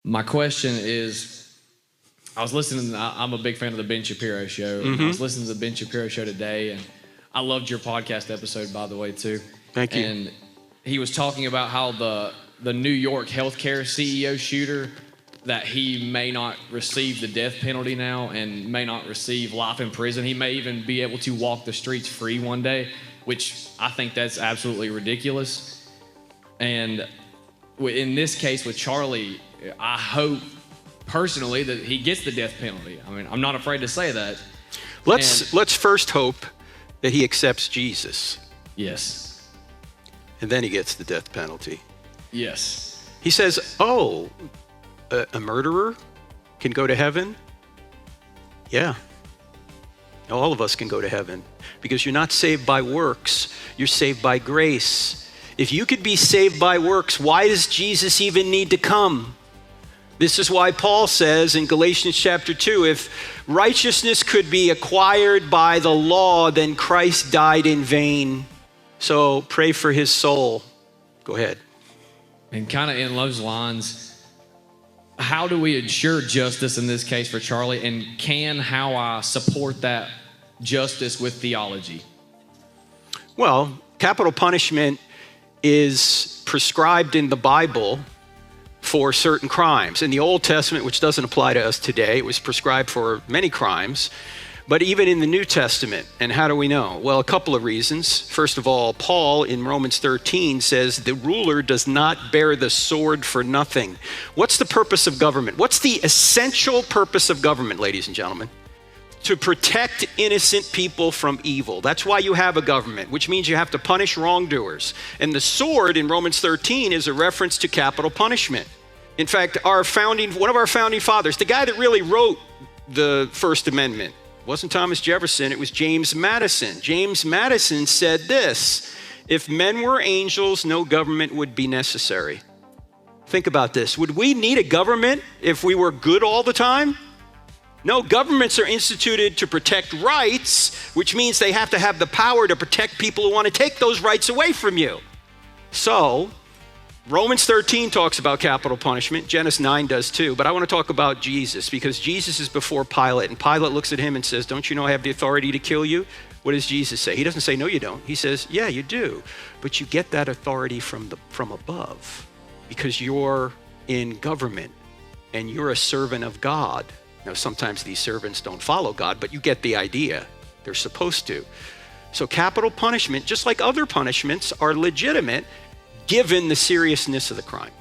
My question is, I was listening, I'm a big fan of the Ben Shapiro show. And I was listening to the Ben Shapiro show today, and I loved your podcast episode, by the way, too. Thank you. And he was talking about how the New York healthcare CEO shooter, that he may not receive the death penalty now and may not receive life in prison. He may even be able to walk the streets free one day, which I think that's absolutely ridiculous. And in this case with Charlie, I hope personally that he gets the death penalty. I mean, I'm not afraid to say that. Let's first hope that he accepts Jesus. Yes. And then he gets the death penalty. Yes. He says, a murderer can go to heaven? Yeah. All of us can go to heaven because you're not saved by works. You're saved by grace. If you could be saved by works, why does Jesus even need to come? This is why Paul says in Galatians chapter 2, if righteousness could be acquired by the law, then Christ died in vain. So pray for his soul. Go ahead. And kind of in those lines, how do we ensure justice in this case for Charlie? And how I support that justice with theology? Well, capital punishment is prescribed in the Bible for certain crimes. In the Old Testament, which doesn't apply to us today, it was prescribed for many crimes. But even in the New Testament, and how do we know? Well, a couple of reasons. First of all, Paul in Romans 13 says the ruler does not bear the sword for nothing. What's the purpose of government? What's the essential purpose of government, ladies and gentlemen? To protect innocent people from evil. That's why you have a government, which means you have to punish wrongdoers. And the sword in Romans 13 is a reference to capital punishment. In fact, one of our founding fathers, the guy that really wrote the First Amendment, wasn't Thomas Jefferson, it was James Madison. James Madison said this: if men were angels, no government would be necessary. Think about this. Would we need a government if we were good all the time? No, governments are instituted to protect rights, which means they have to have the power to protect people who want to take those rights away from you. So, Romans 13 talks about capital punishment. Genesis 9 does too. But I want to talk about Jesus, because Jesus is before Pilate, and Pilate looks at him and says, don't you know I have the authority to kill you? What does Jesus say? He doesn't say, no, you don't. He says, yeah, you do. But you get that authority from above, because you're in government and you're a servant of God. Now, sometimes these servants don't follow God, but you get the idea. They're supposed to. So capital punishment, just like other punishments, are legitimate given the seriousness of the crime.